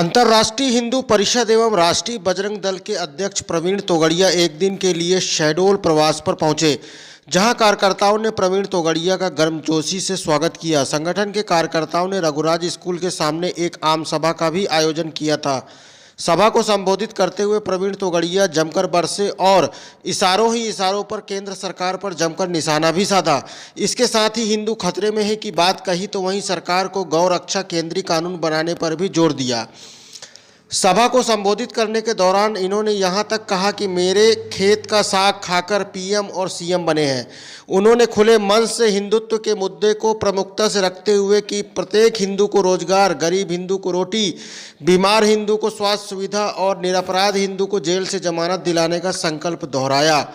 अंतर्राष्ट्रीय हिंदू परिषद एवं राष्ट्रीय बजरंग दल के अध्यक्ष प्रवीण तोगड़िया एक दिन के लिए शहडोल प्रवास पर पहुंचे, जहां कार्यकर्ताओं ने प्रवीण तोगड़िया का गर्मजोशी से स्वागत किया। संगठन के कार्यकर्ताओं ने रघुराज स्कूल के सामने एक आम सभा का भी आयोजन किया था। सभा को संबोधित करते हुए प्रवीण तोगड़िया जमकर बरसे और इशारों पर केंद्र सरकार पर जमकर निशाना भी साधा। इसके साथ ही हिंदू खतरे में है की बात कही तो वहीं सरकार को गौ रक्षा केंद्रीय कानून बनाने पर भी जोर दिया। सभा को संबोधित करने के दौरान इन्होंने यहां तक कहा कि मेरे खेत का साग खाकर पीएम और सीएम बने हैं। उन्होंने खुले मन से हिंदुत्व के मुद्दे को प्रमुखता से रखते हुए कि प्रत्येक हिंदू को रोजगार, गरीब हिंदू को रोटी, बीमार हिंदू को स्वास्थ्य सुविधा और निरपराध हिंदू को जेल से जमानत दिलाने का संकल्प दोहराया।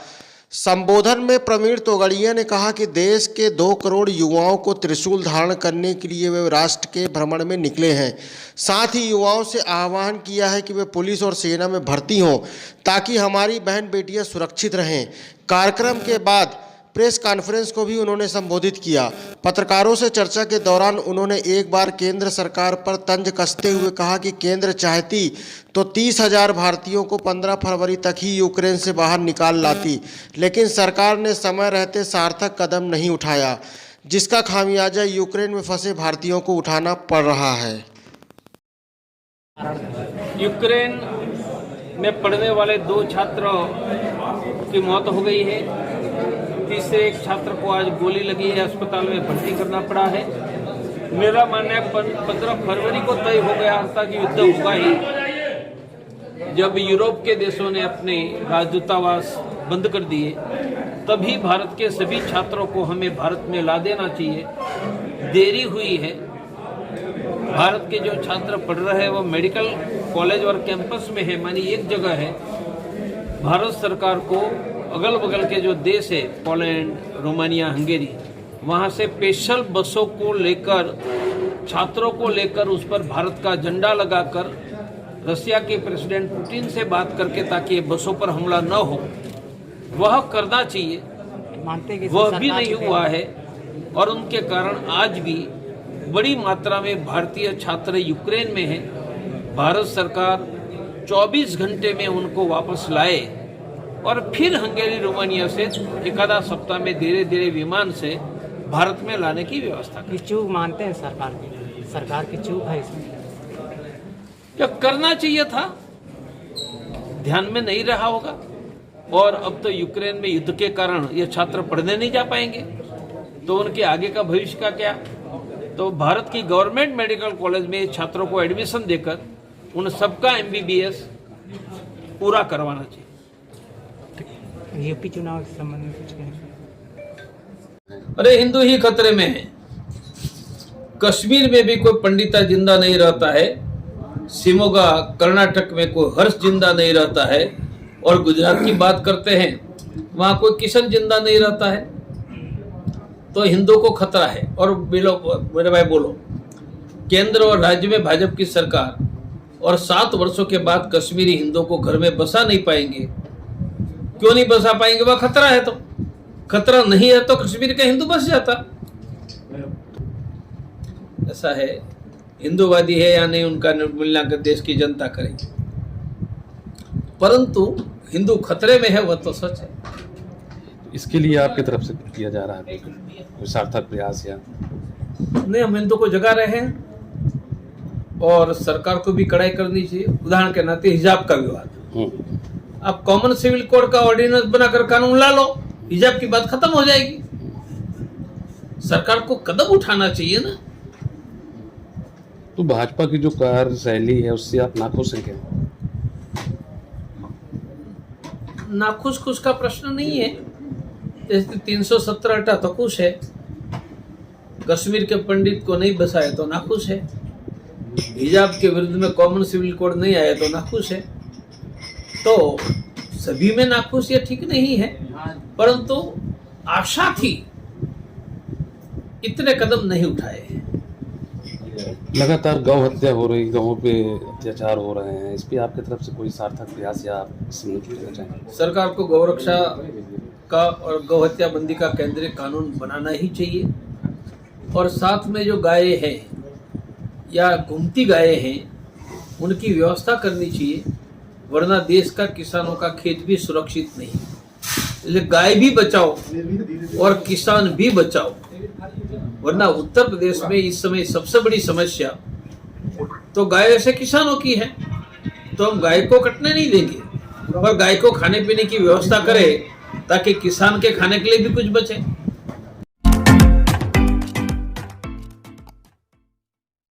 संबोधन में प्रवीण तोगड़िया ने कहा कि देश के 2 करोड़ युवाओं को त्रिशूल धारण करने के लिए वे राष्ट्र के भ्रमण में निकले हैं। साथ ही युवाओं से आह्वान किया है कि वे पुलिस और सेना में भर्ती हों ताकि हमारी बहन बेटियां सुरक्षित रहें। कार्यक्रम के बाद प्रेस कॉन्फ्रेंस को भी उन्होंने संबोधित किया। पत्रकारों से चर्चा के दौरान उन्होंने एक बार केंद्र सरकार पर तंज कसते हुए कहा कि केंद्र चाहती तो 30,000 भारतीयों को 15 फरवरी तक ही यूक्रेन से बाहर निकाल लाती, लेकिन सरकार ने समय रहते सार्थक कदम नहीं उठाया, जिसका खामियाजा यूक्रेन में फंसे भारतीयों को उठाना पड़ रहा है। यूक्रेन में पढ़ने वाले 2 छात्रों की मौत हो गई है। तीसरे एक छात्र को आज गोली लगी है, अस्पताल में भर्ती करना पड़ा है। मेरा मानना है 15 फरवरी को तय हो गया था कि युद्ध होगा ही। जब यूरोप के देशों ने अपने राजदूतावास बंद कर दिए, तभी भारत के सभी छात्रों को हमें भारत में ला देना चाहिए। देरी हुई है। भारत के जो छात्र पढ़ रहे हैं वो मेडिकल कॉलेज और कैंपस में है, मानी एक जगह है। भारत सरकार को अगल बगल के जो देश है, पोलैंड, रोमानिया, हंगेरी, वहाँ से स्पेशल बसों को लेकर, छात्रों को लेकर उस पर भारत का झंडा लगाकर रसिया के प्रेसिडेंट पुतिन से बात करके ताकि बसों पर हमला न हो, वह करना चाहिए। वह भी नहीं हुआ है और उनके कारण आज भी बड़ी मात्रा में भारतीय छात्र यूक्रेन में हैं। भारत सरकार 24 घंटे में उनको वापस लाए और फिर हंगेरी, रोमानिया से एक आधा सप्ताह में धीरे धीरे विमान से भारत में लाने की व्यवस्था की। चूक मानते हैं सरकार की चूक है इसमें। क्या करना चाहिए था, ध्यान में नहीं रहा होगा। और अब तो यूक्रेन में युद्ध के कारण ये छात्र पढ़ने नहीं जा पाएंगे, तो उनके आगे का भविष्य का क्या। तो भारत की गवर्नमेंट मेडिकल कॉलेज में छात्रों को एडमिशन देकर उन सबका MBBS पूरा करवाना चाहिए। यूपी चुनाव के संबंध में कुछ कहें? अरे हिंदू ही खतरे में है। कश्मीर में भी कोई पंडिता जिंदा नहीं रहता है, शिमोगा कर्नाटक में कोई हर्ष जिंदा नहीं रहता है, और गुजरात की बात करते हैं वहां कोई किशन जिंदा नहीं रहता है। तो हिंदू को खतरा है। और मेरे भाई बोलो, केंद्र और राज्य में भाजपा की सरकार और 7 वर्षों के बाद कश्मीरी हिंदुओं को घर में बसा नहीं पाएंगे। क्यों नहीं बसा पाएंगे? वह खतरा है। तो खतरा नहीं है तो कश्मीर का हिंदू बस जाता। ऐसा है, हिंदूवादी है या नहीं उनका मूल्यांकन देश की जनता करेगी, परंतु हिंदू खतरे में है वह तो सच है। इसके लिए आपकी तरफ से किया जा रहा है कोई सार्थक प्रयास या नहीं? हम हिंदू को जगा रहे हैं और सरकार को भी कड़ाई करनी चाहिए। उदाहरण के नाते हिजाब का विवाद, आप कॉमन सिविल कोड का ऑर्डिनेंस बनाकर कानून ला लो, हिजाब की बात खत्म हो जाएगी। सरकार को कदम उठाना चाहिए ना। तो भाजपा की जो कार्यशैली है उससे आप नाखुश हैं क्या? नाखुश खुश का प्रश्न नहीं है। जैसे 317 हटा तो खुश है, कश्मीर के पंडित को नहीं बसाया तो नाखुश है, हिजाब के विरुद्ध में कॉमन सिविल कोड नहीं आया तो नाखुश है। तो सभी में नाखुश ये ठीक नहीं है, परंतु आशा थी, इतने कदम नहीं उठाए। लगातार गौ हत्या हो रही, गौं पे अत्याचार हो रहे हैं, इस पे आपकी तरफ से कोई सार्थक प्रयास या आप इसमें जुड़ना चाहेंगे? सरकार को गौरक्षा का और गौ हत्या बंदी का केंद्रीय कानून बनाना ही चाहिए। और साथ में जो गायें हैं या घूमती गायें हैं उनकी व्यवस्था करनी चाहिए, वरना देश का किसानों का खेत भी सुरक्षित नहीं। इसलिए गाय भी बचाओ और किसान भी बचाओ, वरना उत्तर प्रदेश में इस समय सबसे बड़ी समस्या तो गाय से किसानों की है। तो हम गाय को कटने नहीं देंगे, पर गाय को खाने पीने की व्यवस्था करें ताकि किसान के खाने के लिए भी कुछ बचे।